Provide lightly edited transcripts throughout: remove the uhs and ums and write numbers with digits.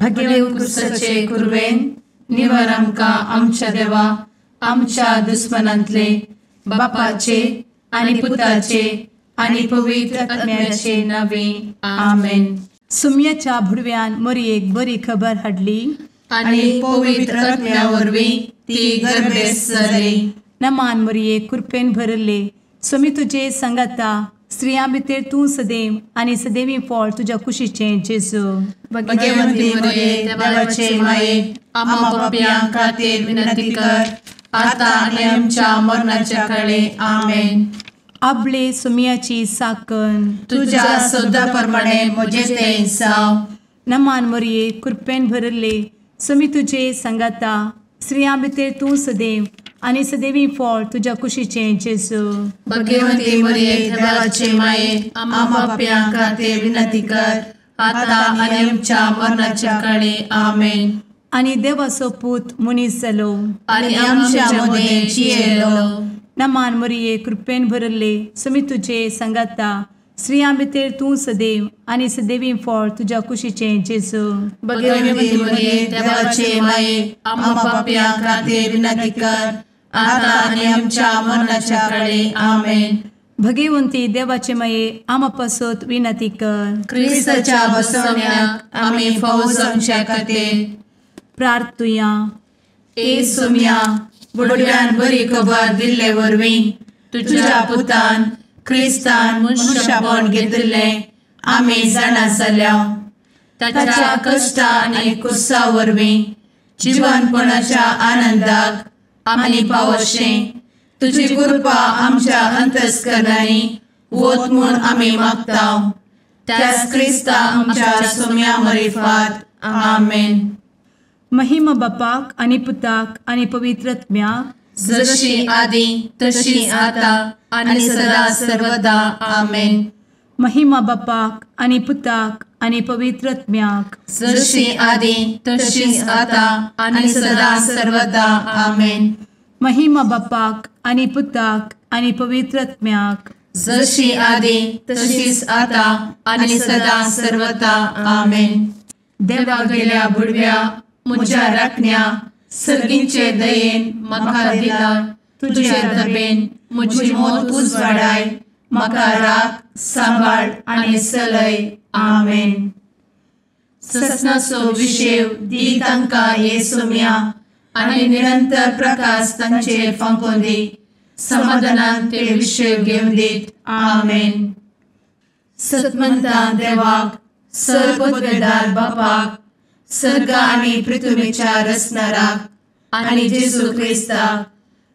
भगेवन कुर्साचे कुर्वेन निवार आमकां आमच्या देवा आमच्या दुस्मनांतले बापाचे आनी पुताचे आनी पवित्र आत्म्याचे नावे आमेन. सुम्याच्या भुडव्यान मरियेक बरी खबर हाडली आनी पवित्र आत्म्या वरवीं ती गर्भेस जाली. नमान मरियेक कृपेन भरले स्वामी तुजे संगता स्त्रियां भितर तूं सदैव आनी सदैवी फळ तुज्या कुशीचें जेजू. भगवंती मरिये देवाचे माये आम्हा पाप्यां खातीर विनंती कर आता आनी आमच्या मरणाच्या काळी आमेन. आपले सुम्याची साकन तुझ्या सोदा प्रमाणे म्हजे तें जाव. नमान मरिये कृपेन भरले स्वामी तुजे संगता स्त्रियां भितर तूं सदैव आनी सदैवी फळ तुज्या कुशीचें जेजू. भगवंती मरिये देवाचे माये आम्हा पाप्यां खातीर विनंती कर आता आनी आमच्या मरणाच्या काळी आमेन. आनी देवाचो पूत मनीस जालो आनी आमच्या मदीं जियेलो. नमान मरिये कृपेन भरले स्वामी तुजे संगता स्त्रियां भितर तूं सदैव आनी सदैवी फळ तुज्या कुशीचें जेजू. भगवंती मरिये देवाचे माये आम्हा पाप्यां खातीर विनंती कर आता आनी आमच्या मरणाच्या काळी आमेन. भगवंती देवाचे माये आमा पासत विनंती कर. क्रिस्ताच्या बसवण्याक आमी फावो जावच्या खातीर प्रार्थुया. ए सुम्या बुडव्यान बरी खबर दिल्ले वरवीं तुज्या पुतान क्रिस्तान मनशापण घेतिल्लें आमी जाणा जाल्या. ताच्या कश्टा आनी कुर्सा वरवीं जिवनपणाच्या आनंदाक आमी पावशें तुजी कृपा आमच्या अंतस्करणांनी वत म्हूण आमी मागतांव. त्याच क्रिस्ता आमच्या सुम्या मरिफात आमेन. महिमा बापाक आनी पुताक आनी पवित्र आत्म्याक जशी आदी तशी आता आनी सदा सर्वदा आमेन. महिमा बापाक आनी पुताक आनी पवित्र आत्म्याक जशी आदी तशीच आता आनी सदा सर्वदा आमेन. महिमा बापाक आनी पुताक आनी पवित्र आत्म्याक जशी आदी तशीच आता आनी सदा सर्वदा आमेन. देवा गेल्या बुडव्या म्हज्या राखण्या सर्गींचे दयेन म्हाका दिला तुजे दबेन म्हजी मोत उजवाडाय म्हाका राख सांबाळ आनी चलय आमेन. ससनाचो विशेव दी तांकां हे सुम्या आनी निरंतर प्रकाश तांचेर फांकून दी. समाधानान ते विशेव घेवन दीत आमेन. सतमंता देवाक सर्वपदवेदार बापाक सर्ग आनी पृथ्वीच्या रचणाराक आनी जेजू क्रिस्ताक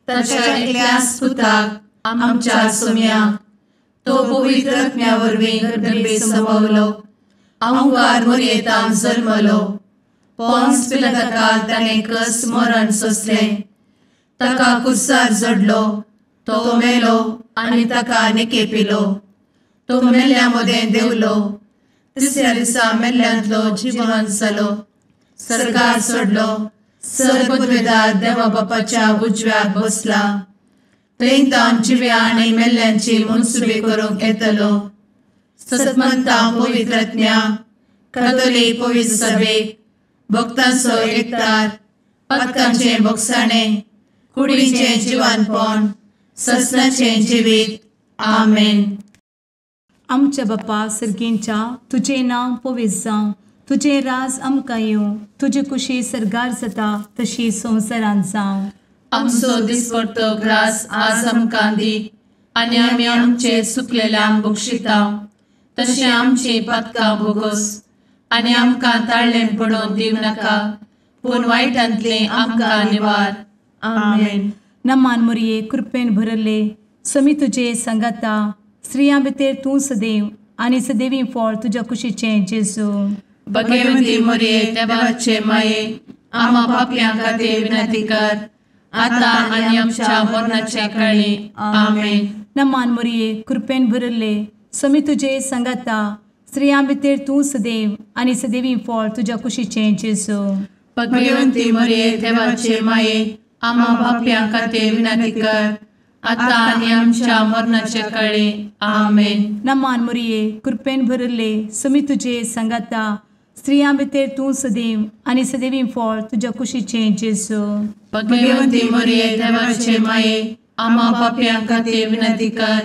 ताच्या एकल्याच पुताक आमच्या सुम्याक तो पवित्र आत्म्या वरवीं गर्भे संभवलो. अंगार मरियेंतान जल्मलो. पोंस पिलाताकाल ताणें कस मरण सोंसलें. ताका कुर्सार जडलो. तो मेलो आनी ताका निकेपिलो. तो मेल्ल्या मदें देंवलो. तिसऱ्या दिसा मेल्ल्यांतलो जिवंत जालो. सर्गार चडलो. सर्वपदवेदार देवा बापाच्या उजव्याक बसला. थंयतान जिव्या आनी मेल्ल्यांची मनसुबी करूंक येतलो. सतमंता पवित्र आत्म्या कातोलीक पवित्र सभेक भक्तांचो एकठार पातकांचें भोगसाणें कुडीचें जिवनपण ससनाचें जिवीत आमेन. आमच्या बापा सर्गींच्या तुजें नांव पवित्र जावं. तुजें राज आमकां येवं. तुजी कुशी सर्गार जाता तशी संवसारांत जावं. आमचो दिसपडटो ग्रास आज आमकां दी आनी आमी आमचे चुकलेल्यांक बक्षितांव तशें आमची पातकां भोगोस आनी आमकां ताळ्ळें पडोवन दिवं नाका पूण वायटांतलें आमकां निवार आमेन. नमान मरिये कृपेन भरले स्वामी तुजे संगता स्त्रियां भितर तूं सदैव आनी सदैवी फळ तुज्या कुशीचें जेजू. भगवंती मरिये देवाचे माये आम्हा पाप्यां खातीर विनंती कर आता आनी आमच्या मरणाच्या काळी आमेन. नमान मरिये कृपेन भरले स्वामी तुजे संगता स्त्रियां भितर तूं सदैव आनी सदैवी फळ तुज्या कुशीचें जेजू. भगवंती मरिये देवाचे माये आम्हा पाप्यां खातीर विनंती कर आता आनी आमच्या मरणाच्या काळी आमेन. नमान मरिये कृपेन भरले स्वामी तुजे संगता स्त्रियां भितर तूं सदैव आनी सदैवी फळ तुज्या कुशीचें जेजू. भगवंती मरिये देवाचे माये, आम्हा पाप्यां खातीर विनंती कर,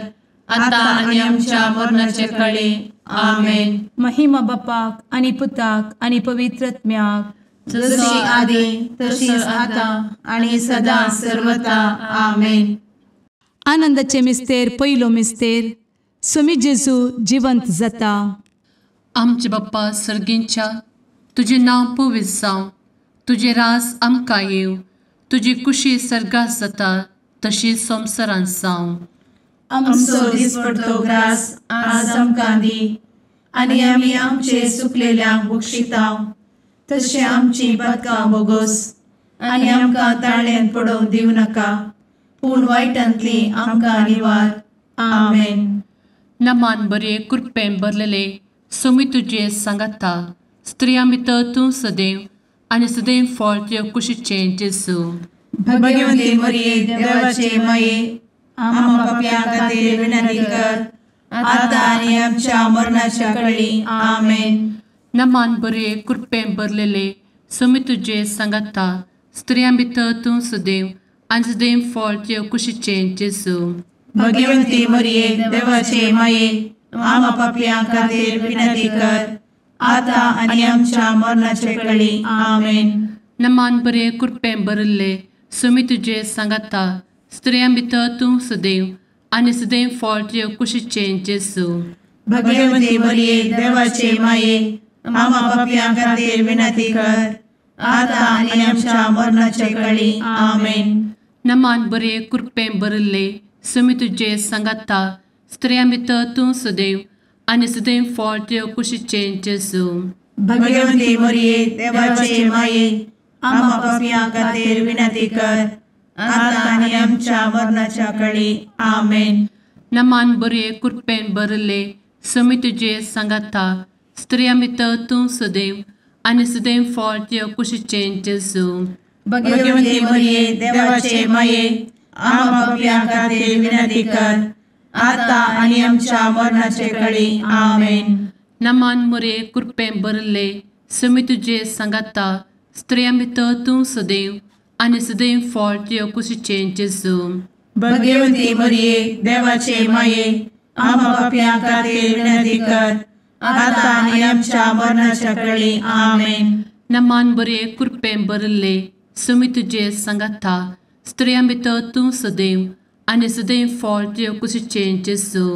आता आनी आमच्या मरणाचे काळी. आमेन. महिमा बापाक आनी पुताक आनी पवित्र आत्म्याक, जशी आदी तशीच आता आणि सदा सर्वदा. आमेन. आनंदाचे मिस्तेर पयलो मिस्तेर, स्वामी जेजू जिवंत जाता. आमचे बाप्पा सर्गींच्या, तुझे नांव पवित्र जावं, तुझे राज आमकां येवं, तुजी कुशी सर्गात जाता तशी संवसारांत जावं. आमचो दिसपडटो ग्रास आज आमकां दी, आनी आमी आमचे सुकलेल्यांक बक्षितांव, तशें आमची पातकां बोगोस आनी आमकां ताळ्यान पडोवंक दिवं नाका, पूण वायटांतली आमकां निवार. आमेन. नमान बरे कृपेन भरलेले स्वामी तुजे सांगाता, स्त्रियां भितर तूं सदैव आनी सदैव फळ तुज्या कुशीचें जेजू. भगवंती मरिये देवाचे माये, आम्हा पाप्यां खातीर विनंती कर, आता आनी आमच्या मरणाच्या काळी. आमेन. नमान बरे कृपेन भरलेले स्वामी तुजे सांगाता, स्त्रियां भितर तूं सदैव आनी सदैव फळ तुज्या कुशीचें जेजू. भगवंती मरिये देवाचे माये, आम्हा पाप्यां खातीर विनंती कर, आता आनी आमच्या मरणाचे काळी. आमेन. नमान बरे कृपेन भरले स्वामी तुजे सांगाता, स्त्रियां भितर तूं सदैव आनी सदैव फळ तुज्या कुशीचें जेजू. भगवंती मरिये देवाचे माये, आम्हा पाप्यां खातीर विनंती कर, आता आनी आमच्या मरणाचे काळी. आमेन. नमान बरे कृपेन भरले स्वामी तुजे सांगाता, स्त्रियां भितर तूं सदैव आनी सदैव फळ तुज्या कुशीचें जेजू. भगवंती मरिये देवाचे माये, आम्हा पाप्यां खातीर विनंती कर, आता आनी आमच्या मरणाच्या काळी. आमेन. नमान बरे कृपेन भरले स्वामी तुजे सांगाता, स्त्रियां भितर तूं सदैव आनी सदैव फळ तुज्या कुशीचें जेजू. भगवंती मरिये देवाचे माये, आम्हा पाप्यां खातीर विनंती कर, आता आनी आमच्या मरणाचे काळी. आमेन. नमान बरे कृपेन भरले स्वामी तुजे सांगाता, स्त्रियां भितर तूं सदैव आनी सदैव फळ तुज्या कुशीचें जेजू. भगवंती मरिये देवाचे माये, आम्हा पाप्यां खातीर विनंती कर, आता आनी आमच्या मरणाच्या काळी. आमेन. नमान बरे कृपेन भरले स्वामी तुजे सांगाता, स्त्रियां भितर तूं सदैव आनी सदैव फळ तुज्या कुशीचें जेजू.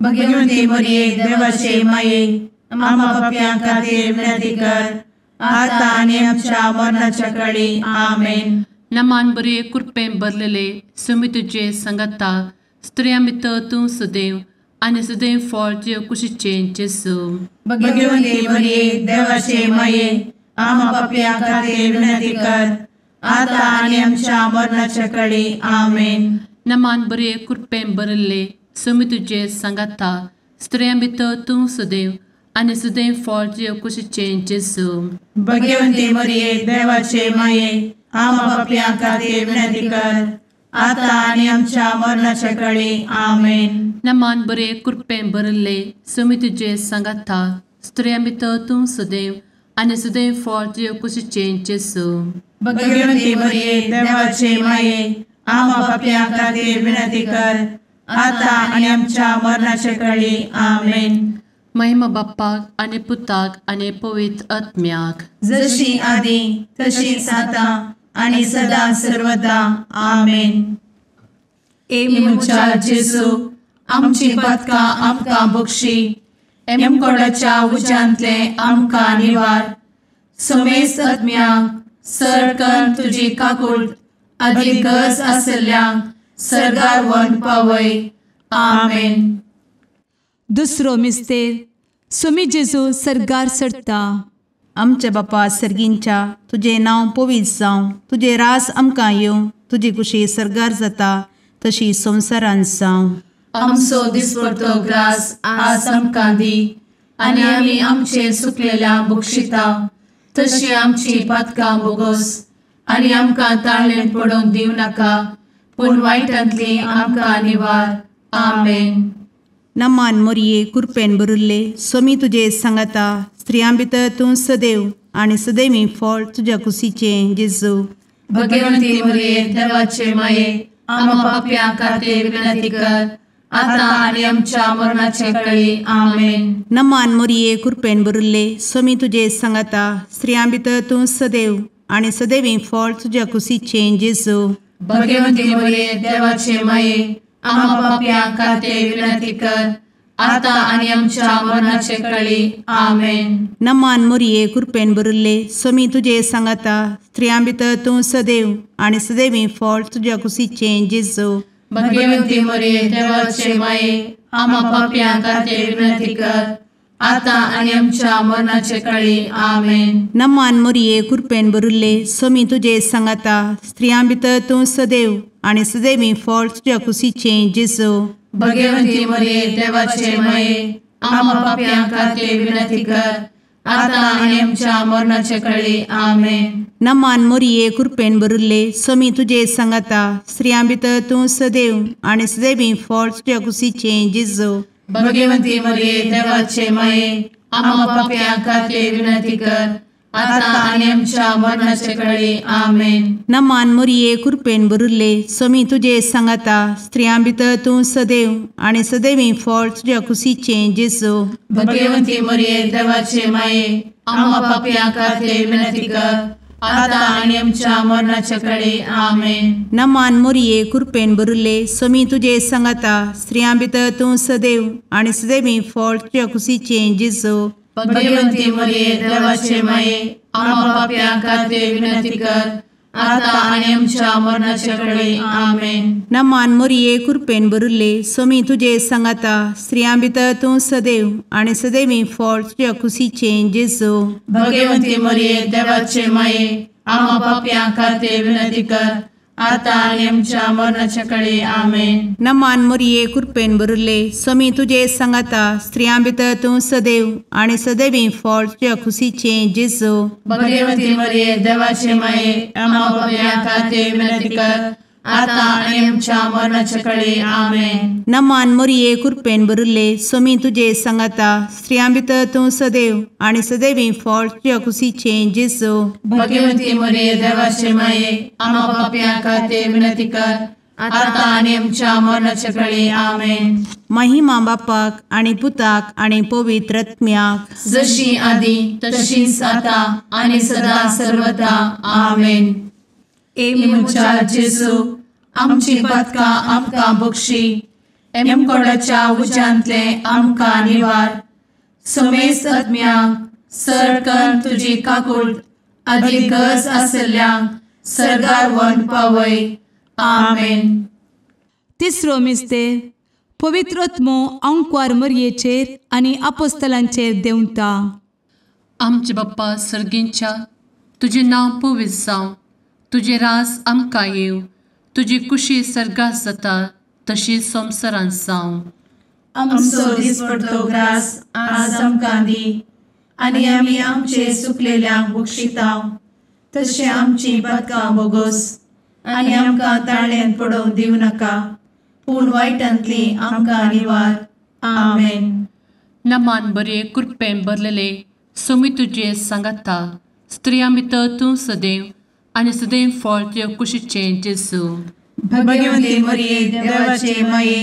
भगवंती मरिये देवाचे माये, आम्हा पाप्यां खातीर विनंती कर, आता आनी आमच्या मरणाच्या काळी. आमेन. नमान बरे कृपेन भरलेले स्वामी तुजे सांगाता, स्त्रियां भितर तूं सदैव आनी सदैव फळ तुज्या कुशीचें जेजू. भगवंती मरिये देवाचे माये, आम्हा पाप्यां खातीर विनंती कर, आता आनी आमच्या मरणाच्या काळी. आमेन. नमान बरे कृपेन भरले स्वामी तुजे सांगाता, स्त्रियां भितर तूं सदैव आनी सदैव फळ तुज्या कुशीचें जेजू. भगवंती मरिये देवाचे माये, आम्हा पाप्यां खातीर विनंती कर, आता आनी आमच्या मरणाच्या काळी. आमेन. नमान बरे कृपेन भरले स्वामी तुजे सांगाता, स्त्रियां भितर तूं सदैव आनी सदैव फळ तुज्या कुशीचें जेजू. भगवंती मरिये देवाचे माये, आम्हा पाप्यां खातीर विनंती कर, आता आनी आमच्या मरणाच्या काळी. आमेन. महिमा बाप्पाक आनी पुताक आनी पवित्र आत्म्याक, जशी आदी तशीच आता आणि सदा सर्वदा. आमेन. मुचा जेजू, आमची पातकां आमकां बक्षी, एमकोडाच्या उज्यांतले आमकां निवार. समेस्त आत्म्यांक सरकन तुजी काकूट, आदी गरज आसल्ल्यांक सर्गार व्हरून पावय. आमेन. दुसरो मिस्तेर, स्वामी जेजू सर्गार सरता. आमचे बापा सर्गींच्या, तुझे नांव पवित्र जावं, तुझे रास आमकां येवं, तुजी कुशी सर्गार जाता तशी संवसारांत जावं. आमचो दिसपडटो ग्रास आज आमकां दी, आनी आमी आमचे सुकलेल्यांक बक्षितांव, तशी आमची पातकां बोगोस आनी आमकां ताळ्यान पडोवंक दिवं नाका, पूण वायटांतली आमकां निवार. आमेन. नमान मरिये कृपेन भरिल्ले स्वामी तुजे सांगाता, स्त्रियां भितर तूं सदैव आणि सदैवी फळ तुझ्या कुशीचें जेजू. भगवंती मरिये देवाचे माये आम्हा पाप्यां खातीर विनंती कर आता आणि आमच्या मरणाचे काळी आमेन. नमान मोरये कृपेन भरिल्ले स्वामी तुजे सांगाता स्त्रियां भितर तूं सदैव आणि सदैवी फळ तुझ्या कुशीचें जेजू. भगवंती मरिये देवाचे माये आम्हा पाप्यां खातीर विनंती कर आता आणि आमच्या मरणाचे काळी आमेन. नमान मोरये कृपेन भरिल्ले स्वामी तुजे सांगाता स्त्रियां भितर तूं सदैव आणि सदैवी फळ तुझ्या कुशीचें जेजू. भगवंती मरिये देवाचे माये आम्हा पाप्यां खातीर विनंती कर आता आणि आमच्या मरणाचे काळी आमेन. नमान मोरये कृपेन भरिल्ले स्वामी तुजे सांगाता स्त्रियां भितर तूं सदैव आणि सदैवी फळ तुझ्या कुशीचें जेजू. भगवंती मरिये देवाचे माये आम्हा पाप्यां खातीर विनंती कर आता आणि आमच्या मरणाचे काळी आमेन. नमान मोरये कृपेन भरिल्ले स्वामी तुजे सांगाता स्त्रियां भितर तूं सदैव आणि सदैवी फळ तुझ्या कुशीचें जेजू. भगवंती मरिये देवाचे माये आम्हा पाप्यां खातीर विनंती कर आता आणि आमच्या मरणाचे काळी आमेन. नमान मोरये कृपेन भरिल्ले स्वामी तुजे सांगाता स्त्रियां भितर तूं सदैव आणि सदैवी फळ तुझ्या कुशीचें जेजू. भगवंती मरिये देवाचे माये आम्हा पाप्यां खातीर विनंती कर आता आणि आमच्या मरणाचे काळी आमेन. नमान मोरये कृपेन भरिल्ले स्वामी तुजे सांगाता स्त्रियां भितर तूं सदैव आणि सदैवी फळ तुझ्या कुशीचें जेजू. भगवंती मरिये देवाचे माये आम्हा पाप्यां खातीर विनंती कर आता आणि आमच्या मरणाचे काळी आमेन. नमान मोरये कृपेन भरिल्ले स्वामी तुजे सांगाता स्त्रियां भितर तूं सदैव आणि सदैवी फळ तुझ्या कुशीचें जेजू. भगवंती मरिये देवाचे माये आम्हा पाप्यां खातीर विनंती कर आता आणि आमच्या मरणाच्या काळी आमेन. नमान मोरये कृपेन भरिल्ले स्वामी तुजे सांगाता स्त्रियां भितर तूं सदैव आणि सदैवी फळ तुझ्या कुशीचें जेजू. भगवंती मरिये देवाचे माये आम्हा पाप्यां खातीर विनंती कर आता आणि आमच्या मरणाच्या काळी आमेन. नमान मोरये कृपेन भरिल्ले स्वामी तुजे सांगाता स्त्रियां भितर तूं सदैव आणि सदैवी फळ तुझ्या कुशीचें जेजू. भगवंती मरिये देवाचे माये आम्हा पाप्यां खातीर विनंती कर आता आणि आमच्या मरणाच्या काळी आमेन. महिमा बापाक आणि पुताक आणि पवित्र आत्म्याक जशी आधी तशीच आता आणि सदा सर्वदा आमेन. एमच्या जेजू आमची पदकां आमकां बक्षी एमकोडाच्या उज्यांतले आमकां निवार. समेस्त आत्म्यांक सरकन तुजी काकूट अधिक गरज आसल्ल्यांक सरगार व्हरून पावय. आमेन. तिसरो मिस्तेर पवित्र आत्मो अंकवार मरयेचेर आनी आपोस्तलांचेर देंवता. आमचे बाप्पा सर्गींच्या तुजें नांव पवित्र जावं, तुजें रास आमकां येव, तुजी कुशी सर्गास जाता तशीच संवसारांत जावं. आमचो दिसपडटो ग्रास आज आमकां दी आनी आमी आमचे चुकलेल्यांक बक्षितांव, तशें आमची पदकां बोगोस आनी आमकां ताळ्यान पडोवंक दिवं नाका, पूण वायटांतली आमकां निवार. आमेन. नमान बरे कृपेन भरलेले सोमी तुजे सांगाता स्त्रियां भितर तूं सदैव आनी सदैव फळ तुज्या कुशीचें जेजू. भगवंती मरिये देवाचे माये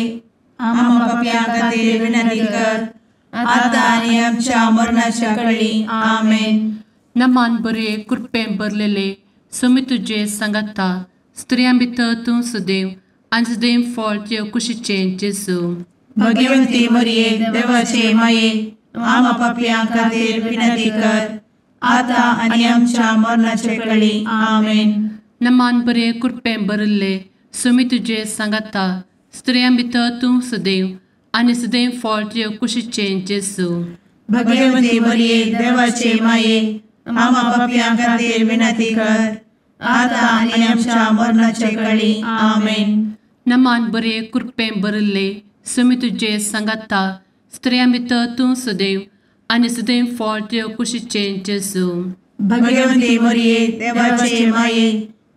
आम्हा पाप्यां खातीर विनंती कर आता आनी आमच्या मरणाच्या काळी आमेन. नमान बरे कृपेन भरलेले सोमी तुजे सांगाता स्त्रियां भितर तूं सदैव आनी सदैव फळ तुज्या कुशीचें जेजू. भगवंती मरिये देवाचे माये आम्हा पाप्यां खातीर विनंती कर आता आनी आमच्या मरणाचे काळी आमेन. नमान बरे कृपेन भरले सोमी तुजे सांगाता स्त्रियां भितर तूं सदैव आनी सदैव फळ तुज्या कुशीचें जेजू. भगवंती मरिये देवाचे माये आम्हा पाप्यां खातीर विनंती कर आता आनी आमच्या मरणाचे काळी आमेन. नमान बरे कृपेन भरले सोमी तुजे सांगाता स्त्रियां भितर तूं सदैव आनी सदैव फळ तुज्या कुशीचें जेजू. भगवंती मरिये देवाचे माये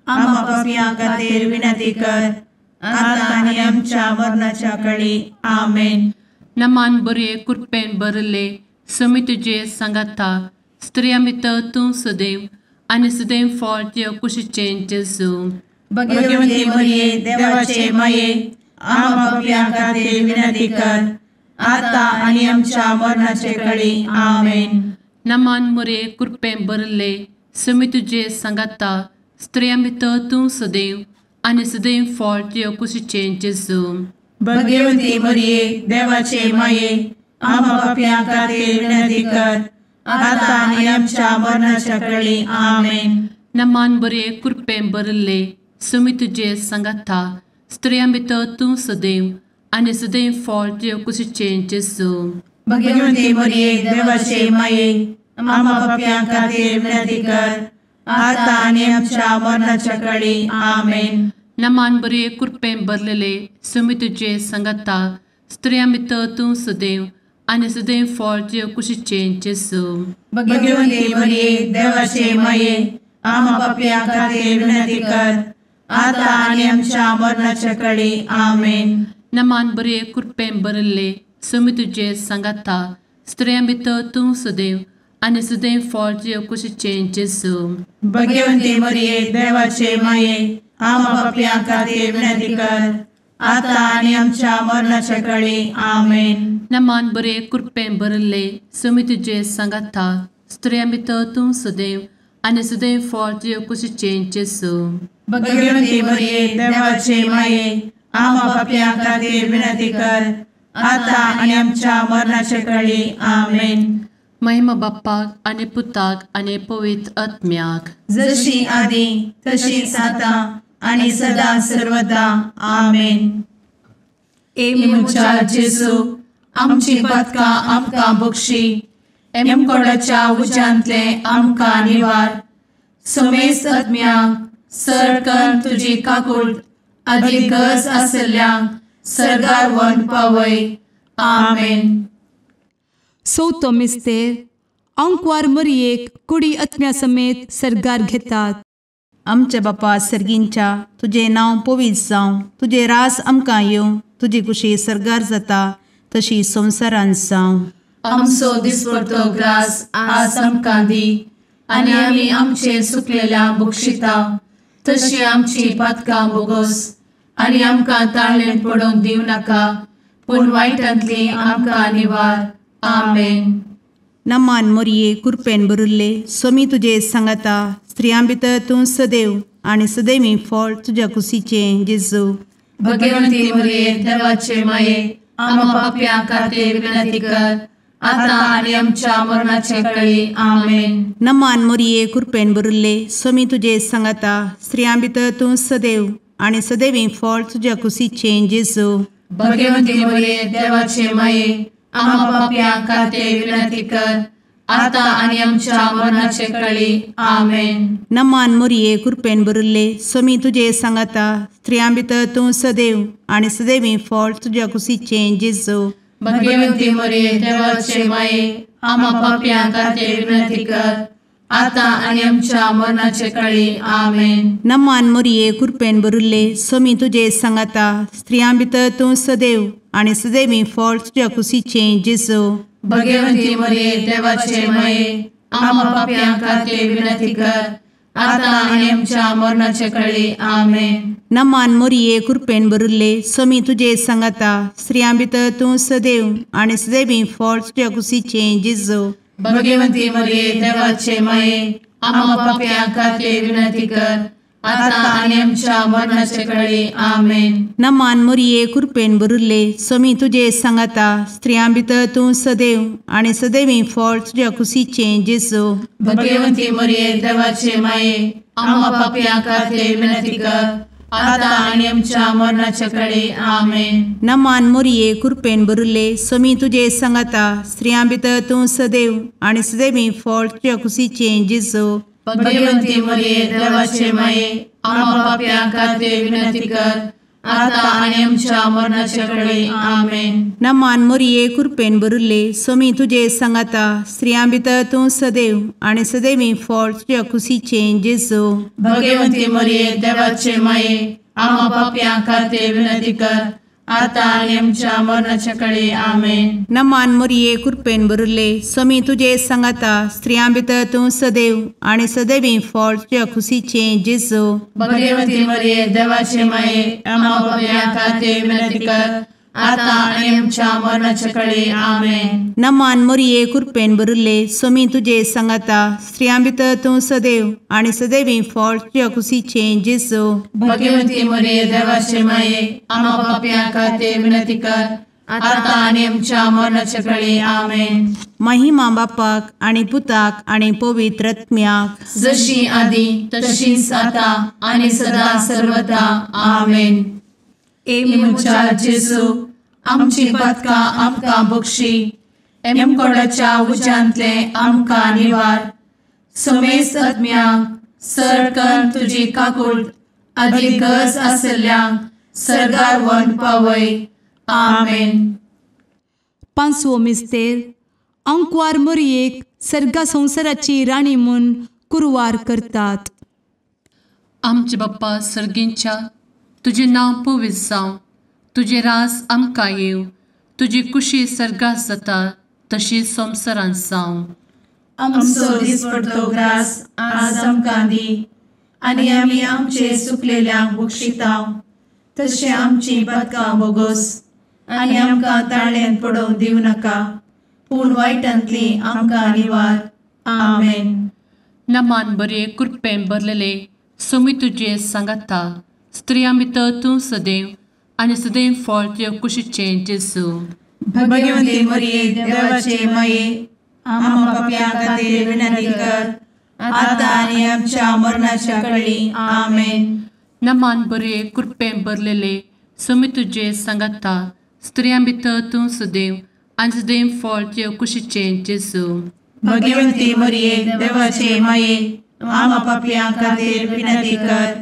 आम्हा पाप्यां खातीर विनंती कर आता आनी आमच्या मरणाच्या काळी आमेन. नमान बरे कृपेन भरले सुमी तुजे सांगाता स्त्रियां भितर तूं सदैव आनी सदैव फळ तुज्या कुशीचें जेजू भगवंती मरिये देवाचे माये आम्हा पापियां खातीर विनंती कर आता आनी आमच्या मरणाचे काळी आमेन. नमान मोरे कृपें भरले सुमी तुजे सांगाता स्त्रियां भितर तूं सदैव आनी सदैव फळ तुज्या कुशीचें जेजू भगवंती मरिये देवाचे माये आम्हा पापियां खातीर विनंती कर आता आनी आमच्या मरणाच्या काळी आमेन. नमान बरे कृपें भरले सुमी तुजे सांगाता स्त्रियां भितर तूं सदैव आनी सदैव फळ तुज्या कुशीचें जेजू भगवंती मरिये देवाचे माये आम्हा पापियां खातीर विनंती कर आता आनी आमच्या मरणाच्या काळी आमेन. नमान बरे कृपें भरलेले सुमी तुजे सांगाता स्त्रियां भितर तूं सदैव आनी सदैव फळ तुज्या कुशीचें जेजू भगवंती मरिये देवाचे माये आम्हा पापियां खातीर विनंती कर आता आनी आमच्या मरणाच्या काळी आमेन. नमान बरे कृपें भरले सुमी तुजे सांगाता स्त्रियां भितर तूं सदैव आनी सदैव फळ तुज्या कुशीचें जेजू भगवंती मरिये देवाचे माये आम्हा पापियां खातीर विनंती कर आता आनी आमच्या मरणाच्या काळी आमेन. नमान बरे कृपें भरले सुमी तुजे सांगाता स्त्रियां भितर तूं सदैव आनी सदैव फळ तुज्या कुशीचें जेजू भगवंती मरिये देवाचे माये आम्हा पापियां खातीर विनंती कर आता आनी आमच्या मरणाच्या काळी आमेन. महिमा बाप्पाक आनी पुताक आनी पवित्र आत्म्याक जशी आदी तशीच आता आनी सदा सर्वदा आमेन. मुचा जेजू आमची पदकां आमकां बक्षी एमकोडाच्या उज्यांतले आमकां निवार समेस्त आत्म्यांक सरकन तुजी काकूट अधिक गरज आसल्यांक सरगार व्हरून पावय. आमेन. चवथो मिस्तेर अंकवार मरियेक कुडी आत्म्या समेत सरगार घेतात. आमच्या बापा सर्गींच्या तुझे नांव पवित्र जावं, तुझे रास आमकां येवं, तुजी कुशी सरगार जाता तशी संवसारांत जावं. आमचो दिसपडटो ग्रास आज आमकां दी आनी आमी आमचे सुकलेल्यांक बक्षिता तशी आमची पातकां बोगोस आनी आमकां ताळ्ळेन पडोवंक दिवं नाका पूण वायटांतली आमकां निवार. आमेन. नमान मोरये कृपेन भरिल्ले सोमी तुजे सांगाता स्त्रियां भितर तूं सदैव आनी सदैवी फळ तुज्या कुशीचें जेजू. भगवंती मरिये देवाचे माये आमकां पाप्यां खातीर विनंती कर आता आनी आमच्या मरणाचे काळी. आमेन. नमान मोरये कृपेन भरिल्ले सोमी तुजे सांगाता स्त्रियां भितर तूं सदैव आनी सदैवी फळ तुज्या कुशीचें जेजू. भगवंती मरिये देवाचे माये आमकां पाप्यां खातीर विनंती कर आता आनी आमच्या मरणाचे काळी. आमेन. नमान मोरये कृपेन भरिल्ले सोमी तुजे सांगाता स्त्रियां भितर तूं सदैव आनी सदैवी फळ तुज्या कुशीचें जेजू. भगवंती मरिये देवाचे माये आमकां पाप्यां खातीर विनंती कर आता आनी आमच्या मरणाचे काळी. आमेन. नमान मोरये कृपेन भरिल्ले सोमी तुजे सांगाता स्त्रियां भितर तूं सदैव आनी सदैवी फळ तुज्या कुशीचें जेजू. भगवंती मरिये देवाचे माये आमकां पाप्यां खातीर विनंती कर आता आनी आमच्या मरणाचे काळी. आमेन. नमान मोरये कृपेन भरिल्ले सोमी तुजे सांगाता स्त्रियां भितर तूं सदैव आनी सदैवी फळ तुज्या कुशीचें जेजू. भगवंती मरिये देवाचे माये आमकां पाप्यां खातीर विनंती कर आता आनी आमच्या मरणाचे काळी. आमेन. नमान मोरये कृपेन भरिल्ले सोमी तुजे सांगाता स्त्रियां भितर तूं सदैव आनी सदैवी फळ तुज्या कुशीचें जेजू. भगवंती मरिये देवाचे माये आमकां पाप्यां खातीर विनंती कर आता आनी आमच्या मरणाचे काळी. आमेन. नमान मोरये कृपेन भरिल्ले सोमी तुजे सांगाता स्त्रियां भितर तूं सदैव आनी सदैवी फळ तुज्या कुशीचें जेजू. भगवंती मरिये देवाचे माये आमकां पाप्यां खातीर विनंती कर आता आनी आमच्या मरणाचे काळी. आमेन. नमान मोरये कृपेन भरिल्ले सोमी तुजे सांगाता स्त्रियां भितर तूं सदैव आनी सदैवी फळ तुज्या कुशीचें जेजू. भगवंती मरिये देवाचे माये आमकां पाप्यां खातीर विनंती कर आता आणि आमच्या मरणाच्या काळी आमेन. नमान मोरये कृपेन बरुले स्वामी तुझे सांगाता स्त्रियां भितर तूं सदैव आणि सदैवी फळ तुझ्या खुशीचे जेजू. भगवती मरिये देवाचे माये आम्हा पापियां खातीर विनंती कर, आता आणि आमच्या मरणाच्या काळी आमेन. नमान मोरये कृपेन बरुले स्वामी तुझे सांगाता स्त्रियां भितर तूं सदैव आणि सदैवी फळ तुझ्या खुशीचे जेजू. भगवती मरिये देवाचे माये आम्हा पापियां खातीर विनंती कर, आता आणि आमच्या मरणाच्या काळी आमेन. महिमा बापाक आणि पुताक आणि पवित्र आत्म्याक जशी आधी तशीच आता आणि सदा सर्वदा आमेन. एमुच्या जेजू आमची पदकां आमकां बक्षी, एमकोडाच्या उज्यांतले आमकां निवार. समेस्त आत्म्यांक सरकन तुजी काकूट अधिक गरज आसल्ल्यांक सर्गार व्हरून पावय. आमेन. पांचवो मिस्तेर अंकवार मोरयेक सर्गा संवसाराची राणी म्हूण कुरवार करतात. आमचे बाप्पा सर्गींच्या तुझे नांव पवित्र जावं, तुझे रास आमकां येव, तुजी कुशी सर्गात जाता तशी संवसारांत जावं. आमचो दिसपडटो ग्रास आज आमकां दी, आनी आमी आमचे सुकलेल्यांक बक्षितांव. तशें आमची पदकां बोगोस आनी आमकां ताळ्यान पडोवंक दिवं नाका, पूण वायटांतली आमकां निवार. आमेन. नमान बरे कृपेन भरलेले सोमी तुझे सांगाता स्त्रियां भितर तूं सदैव आणि सदैव फळ तुझ्या कुशीचे जेजू. भगवती मरिये देवाचे माये आम्हा पापियां खातीर विनंती कर, आता आनी आमच्या मरणाच्या काळी आमेन. नमान बरे कृपेन भरलेले सोमी तुझे सांगाता स्त्रियां भितर तूं सदैव आणि सदैव फळ तुझ्या कुशीचे जेजू. भगवती मरिये देवाचे माये आम्हा पापियां खातीर विनंती कर,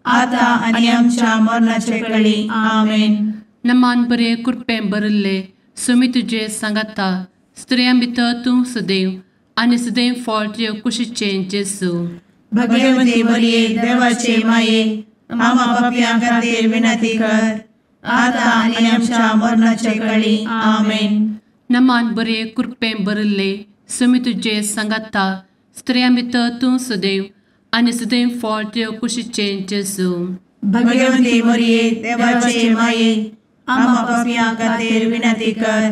आता आनी आमच्या मरणाच्या काळी आमेन. नमान बरे कृपेन भरले सोमी तुझे सांगाता स्त्रियां भितर तूं सदैव आणि सदैव फळ तुझ्या कुशीचे जेजू. भगवती मरिये देवाचे माये आम्हा पापियां खातीर विनंती कर, आता आनी आमच्या मरणाच्या काळी आमेन. नमान बरे कृपेन भरले सोमी तुझे सांगाता स्त्रियां भितर तूं सदैव आणि सदैव फळ तुझ्या कुशीचे जेजू. भगवती मरिये देवाचे माये आम्हा पापियां खातीर विनंती कर,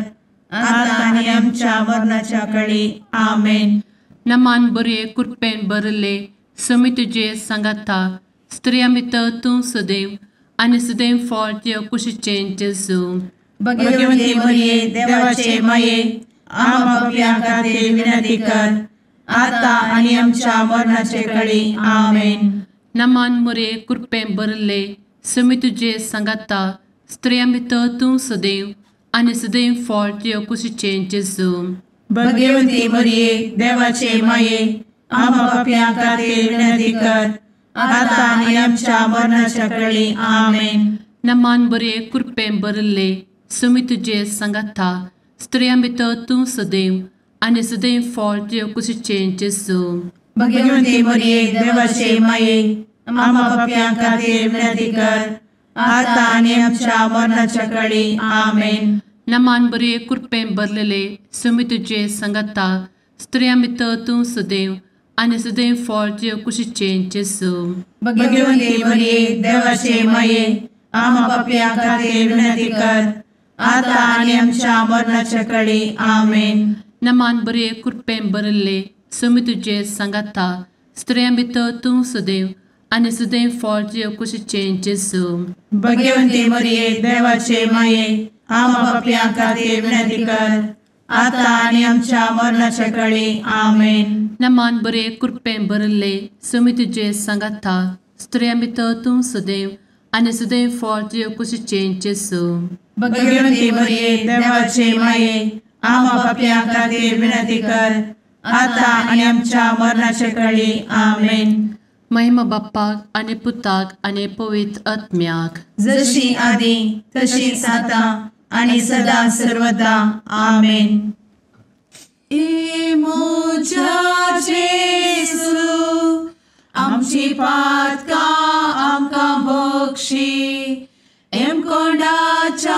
आता आनी आमच्या मरणाच्या काळी आमेन. नमान बरे कृपेन भरले सोमी तुझे सांगाता स्त्रियां भितर तूं सदैव आणि सदैव फळ तुझ्या कुशीचे जेजू. भगवती मरिये देवाचे माये आम्हा पापियां खातीर विनंती कर, आता आनी आमच्या मरणाच्या काळी आमेन. नमान बरे कृपेन भरले सोमी तुझे सांगाता स्त्रियां भितर तूं सदैव आणि सदैव फळ तुझ्या कुशीचे जेजू. भगवती मरिये देवाचे माये आम्हा पापियां खातीर विनंती कर, आता आनी आमच्या मरणाच्या काळी आमेन. नमान बरे कृपेन भरले सोमी तुझे सांगाता स्त्रियां भितर तूं सदैव आणि सदैव फळ तुझ्या कुशीचे जेजू. भगवती मरिये देवाचे माये आम्हा पापियां खातीर विनंती कर, आता आनी आमच्या मरणाच्या काळी आमेन. नमान बरे कृपेन भरलेले सोमी तुझे सांगाता स्त्रियां भितर तूं सदैव आणि सदैव फळ तुझ्या कुशीचे जेजू. भगवती मरिये देवाचे माये आम्हा पापियां खातीर विनंती कर, आता आनी आमच्या मरणाच्या काळी आमेन. नमान बरे कृपेन भरले सोमी तुझे सांगाता स्त्रियां भितर तूं सदैव आणि सदैव फळ तुझ्या कुशीचे जेजू. भगवती मरिये देवाचे माये आम्हा पापियां खातीर विनंती कर, आता आनी आमच्या मरणाच्या काळी आमेन. नमान बरे कृपेन भरले सोमी तुझे सांगाता स्त्रियां भितर तूं सदैव आणि सदैव फळ तुझ्या कुशीचे जेजू. भगवती मरिये देवाचे माये आम्हा पापियां खातीर विनंती कर, आता आनी आमच्या मरणाच्या काळी आमेन. महिमा बाप्पाक आणि पुताक आणि पवित्र आत्म्याक जशी आधी तशीच आता आणि सदा सर्वदा आमेन. मोजा जेसू आमची पातकां आमकां बक्षी, एम कोंडाच्या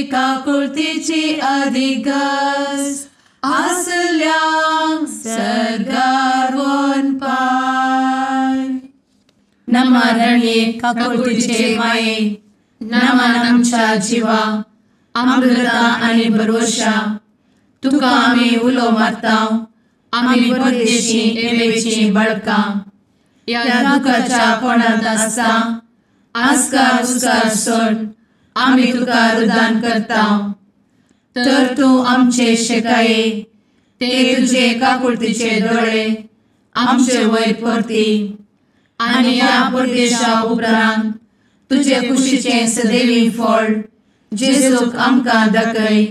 काकुळतीची अधिगस आसल्या सरगार वन पाय नमारणे काकुळतीचे माये नमान आमच्या जीवा अमृता आणि भरोशा तुका आम्ही उलो मारता आम्ही परदेशी एवेची बळका या दुखाच्या कोणात असता आस्कार उस्कार सोड आम्ही तुका रुदान करता तर तू आमचे शेकाये ते तुझे काकुळतीचे डोळे आमचे वयर परती आणि या परदेशा उपरांत तुझे कुशीचे सदैवी फळ जेजूक आमकां दाखय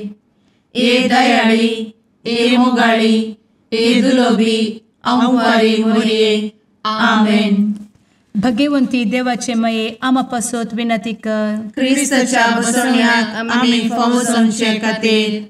ए दयाळी ए मोगाळी ए दुलोबी अंवारी मोरये आमेन. भगवंती देवाचे मये आमा पासत विनंती कर. क्रिस्ताच्या बसवण्याक आम्ही फावो समचे खातीर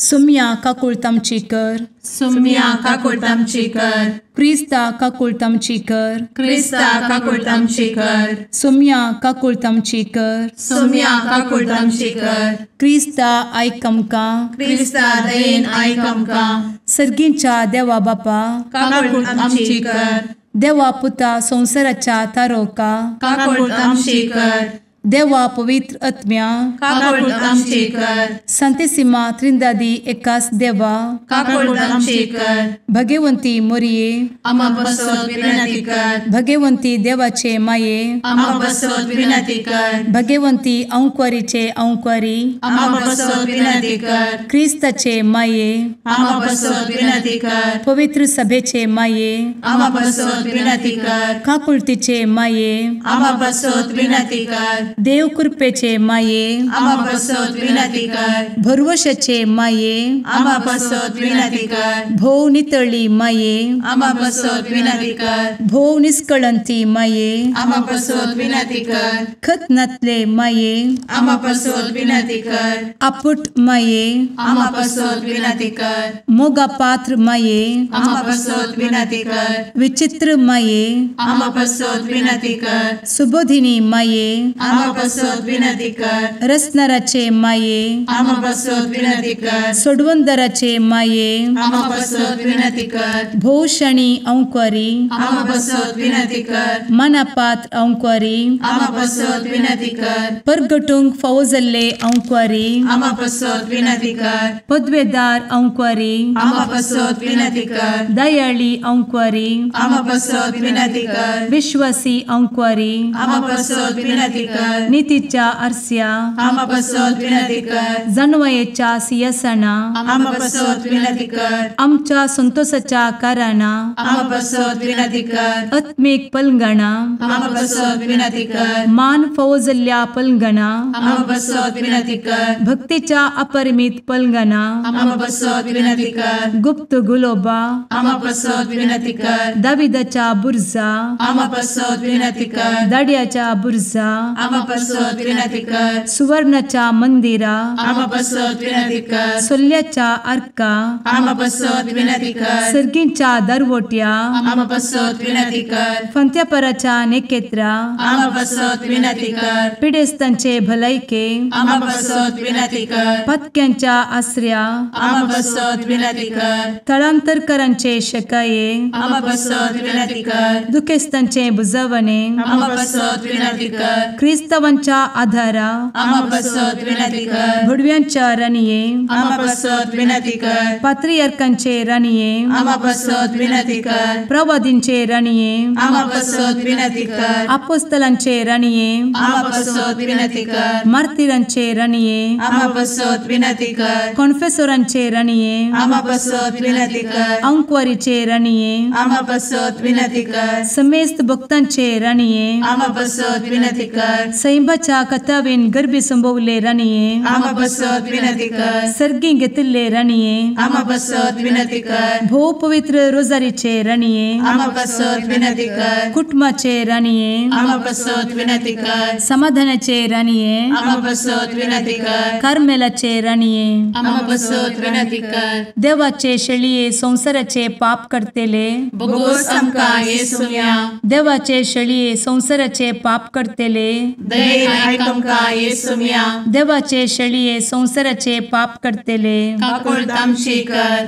सुम्या काकुळतामची कर. सुम्या काकुळतामची कर. क्रिस्ता काकुळतामची कर. क्रिस्ता काकुळतामची कर. सुम्या काकुळतामची कर. सुम्या काकुळतामची कर. क्रिस्ता आयक आमकां. क्रिस्ता दयेन आयक आमकां. सर्गींच्या देवा बापा काकुळतामची कर. देवा पुता संसाराच्या तारोका काकुळतामची कर. देवा पवित्र आत्म्या काकुळतामची कर. सांतेसिमा त्रिंदादी एकाच देवा काकुळतामची कर. भगवंती मोरये आमा बसवत विनंती कर. भगवंती देवाचे माये आमा बसवत विनंती कर. भगवंती अंकुरीचे अंकुरी आमा बसवत विनंती कर. ख्रिस्ताचे माये आमा बसवत विनंती कर. पवित्र सभेचे माये आमा बसवत विनंती कर. काकुळतीचे माये आमा बसवत विनंती कर. देव कृपेचे माये आमा बसवत विनंती कर. भरवशाचे माये आमा बसवत विनंती कर. भोव नितळी माये आमा बसवत विनंती कर. भोव निष्कळंती माये आमा बसवत विनंती कर. खतनातले माये आमा बसवत विनंती कर. आपुट माये आमा बसवत विनंती कर. मोगा पात्र माये आमा बसवत विनंती कर. विचित्र माये आमा बसवत विनंती कर. सुबोधिनी माये आमा बसवत विनंती कर. रसनाराचे माये आमा बसवत विनंती कर. सोडवंदराचे माये आमा बसवत विनंती कर. भोषणी अंकुरी आमा बसवत विनंती कर. मनापात्र अंकुरी आमा बसवत विनंती कर. परगटूंक फौजल्ले अंकुरी आमा बसवत विनंती कर. पदवेदार अंकुरी आमा बसवत विनंती कर. दयाळी अंकुरी आमा बसवत विनंती कर. विश्वासी अंकुरी आमा बसवत विनंती कर. नीतीच्या आरस्या आमा बसवत विनंती कर. जाणवायेच्या सिंहासना आमा बसवत विनंती कर. आमच्या संतोषाच्या कारणा आमा बसवत विनंती कर. आत्मिक पलंगणा आमा बसवत विनंती कर. मान फौजल्ल्या पलंगणा आमा बसवत विनंती कर. भक्तीच्या अपरिमित पलंगणा आमा बसवत विनंती कर. गुप्त गुलोबा आमा बसवत विनंती कर. दाविदाच्या बुर्जा आमा बसवत विनंती कर. दाड्याच्या बुर्जा आमा बसवत विनंती कर. सुवर्णाच्या मंदिरा आमा बसवत विनंती कर. सोल्याच्या अर्का आमा बसवत विनंती कर. सर्गींच्या दरवोट्या आमा बसवत विनंती कर. फंत्यापराच्या नेकेत्रा आमा बसवत विनंती कर. पिडेस्तांचे भलायके आमा बसवत विनंती कर. पथक्यांच्या आसऱ्या आमा बसवत विनंती कर. स्थळांतरकरांचे शकाये आमा बसवत विनंती कर. दुखेस्तांचे बुजावणे आमा बसवत विनंती कर. ख्रिस्तवांच्या आधारा आमा बसवत विनंती कर. भडव्यांच्या राणीये आमा बसवत विनंती कर. पात्रियार्कांचे राणीये आमा बसवत विनंती कर. प्रवादींचे राणीये आमा बसवत विनंती कर. अपोस्तलांचे राणीये आमा बसवत विनंती कर. मार्तिरांचे राणीये आमा बसवत विनंती कर. कॉन्फेसोरांचे राणीये आमा बसवत विनंती कर. अंकुरीचे राणीये आमा बसवत विनंती कर. समेस्त भक्तांचे राणीये आमा बसवत विनंती कर. सैंबाच्या कथावेन गर्भी संभवले राणीये आमा बसवत विनंती कर. सर्गी घेतले राणीये आमा बसवत विनंती कर. भो पवित्र रोजारीचे राणीये आमा बसवत विनंती कर. कुटुंबाचे राणीये आमा बसवत विनंती कर. समाधानाचे राणीये आमा बसवत विनंती कर. कार्मेलाचे राणीये आमा बसवत विनंती कर. देवाचे शेळिये संसाराचे पाप करतेले बोगोस आमकां येसूया. देवाचे शेळिये संसाराचे पाप करतेले दये आयक आमकां येसू मिया देवाचे शेळये संवसाराचे पाप करतेले काकूळ आमची कर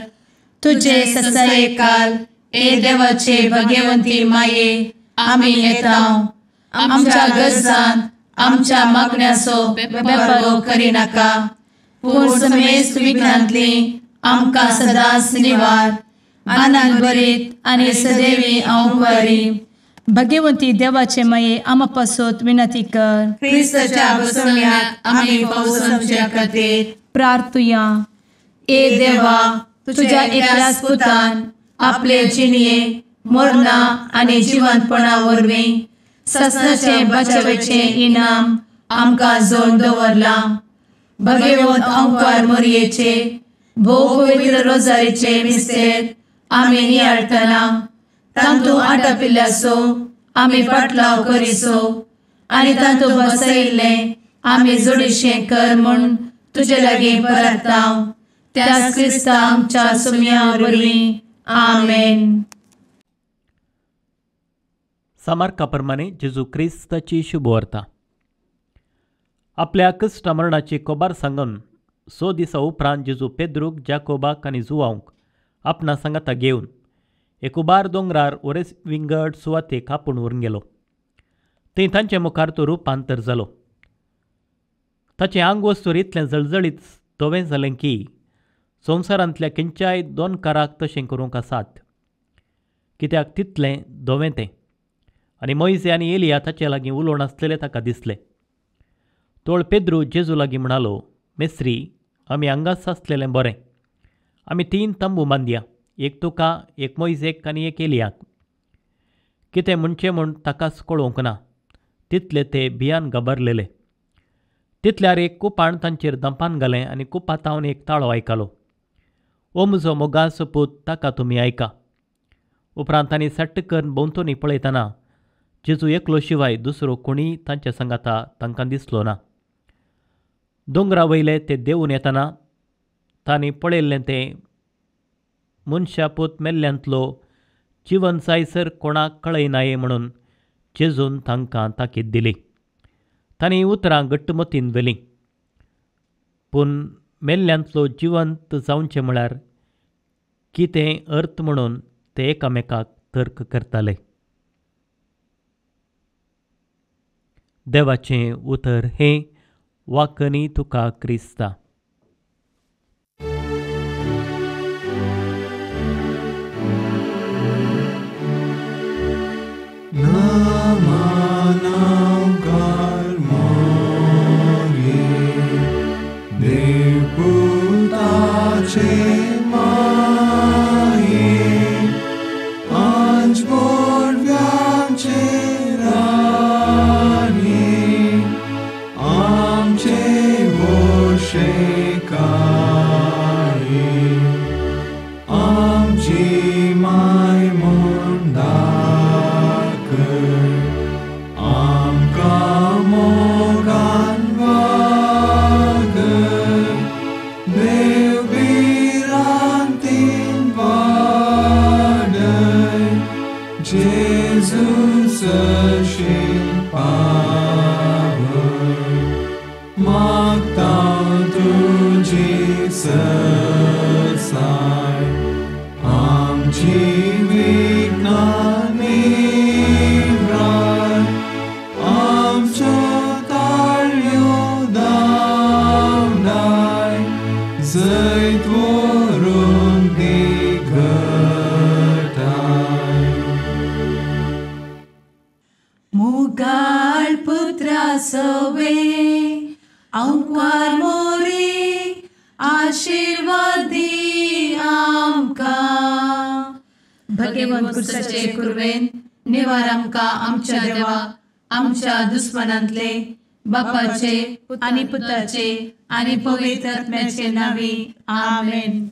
तुझे ससाये काल ए देवाचे भगवंती माये आमी येता आमच्या गरजांत आमच्या मागण्याचो बेपारो करी नाका पूण समेस्त विघ्नांतली आमकां सदांच निवार आनंद बरीत आनी सदैवी आंवकारी भगवंती देवाचे माये आमा पासत विनंती कर क्रिस्ताच्या बसवण्यात आमी पावस आमच्या खातीर प्रार्थुया ए देवा तुझ्या एकल्याच पुतान आपले जिणये मरणा आनी जिवंतपणा वरवीं ससनाचे बचावेचे इनाम आमकां जोड दवरला भगवंत आंवकार मोरयेचे भोव पवित्र रोजारीचे मिस्तेर आमी नियाळटना तांतू आटापिल्ल्यासो आमी पाटलाव करिसो आनी तांतू बसयिल्ले आमी जोडिशें कर म्हूण तुजे लागीं परतांव त्याच क्रिस्ता आमच्या सुम्या वरवीं आमेन. समर्काप्रमाणे जेजू क्रिस्ताची शुभवार्ता. आपल्या कश्ट मरणाची कोबार सांगून 6 दिसा उपरांत जेजू पेद्रूक जाकोबाक आनी जुवांक आपणा सांगाता घेवन एक उबार दोंगरार वरेस विंगड सुवातेक आपूण व्हरून गेलो. थंय तांचे मुखार तो रुपांतर जालो. ताचें आंग वस्तूर इतलें जळजळीत धवें जालें की संवसारांतल्या खंयच्याय 2 काराक तशें करूंक आसात. कित्याक तितलें धवें तें. आनी मोइजे आनी एलिया ताचे लागीं उलोवन आसलेले ताका दिसले. तोळ पेद्रू जेजू लागीं म्हणालो, मेस्त्री, आमी हांगाच आसलेलें बरें. आमी 3 तंबू बांदया, एक तुका, एक मोइजेक आनी एक एलियाक. कितें म्हणचें म्हूण ताकाच कळोवंक ना. तितले ते भियान घाबरलेले. तितल्यार एक कुपाण तांचेर दंपान घालें आनी कुपांतावन एक ताळो आयकलो. ओ म्हजो मोगाचो पूत, ताका तुमी आयका. उपरांत तांणी सट्ट करून भोंवतणी पळयतना जेजू एकलो शिवाय दुसरो कोणीय तांच्या सांगाता तांकां दिसलो ना. दोंगरा वयले ते देंवून येतना तांणी पळयल्लें तें मनशा पूत मेल्ल्यांतलो जिवन जायसर कोणाक कळयनाये म्हणून जेजून तांकां ताकीद दिली. तांणी उतरां घट्टमतीन वेलीं. पूण मेल्ल्यांतलो जिवंत जावचें म्हळ्यार कितें अर्थ म्हणून ते एकामेकाक तर्क करताले. देवाचें उतर हें, वाकनी तुका क्रिस्ता. मुगाळ पुत्रा सवे आंवकार मोरी आशीर्वाद दी आमकां. भगवंत क्रिस्ताचे कुरवेन निवार आमकां आमच्या देवा आमच्या दुस्मनांतले बापाचे आनी पुताचे आनी पवित्र आत्म्याचे नांवी. आमेन.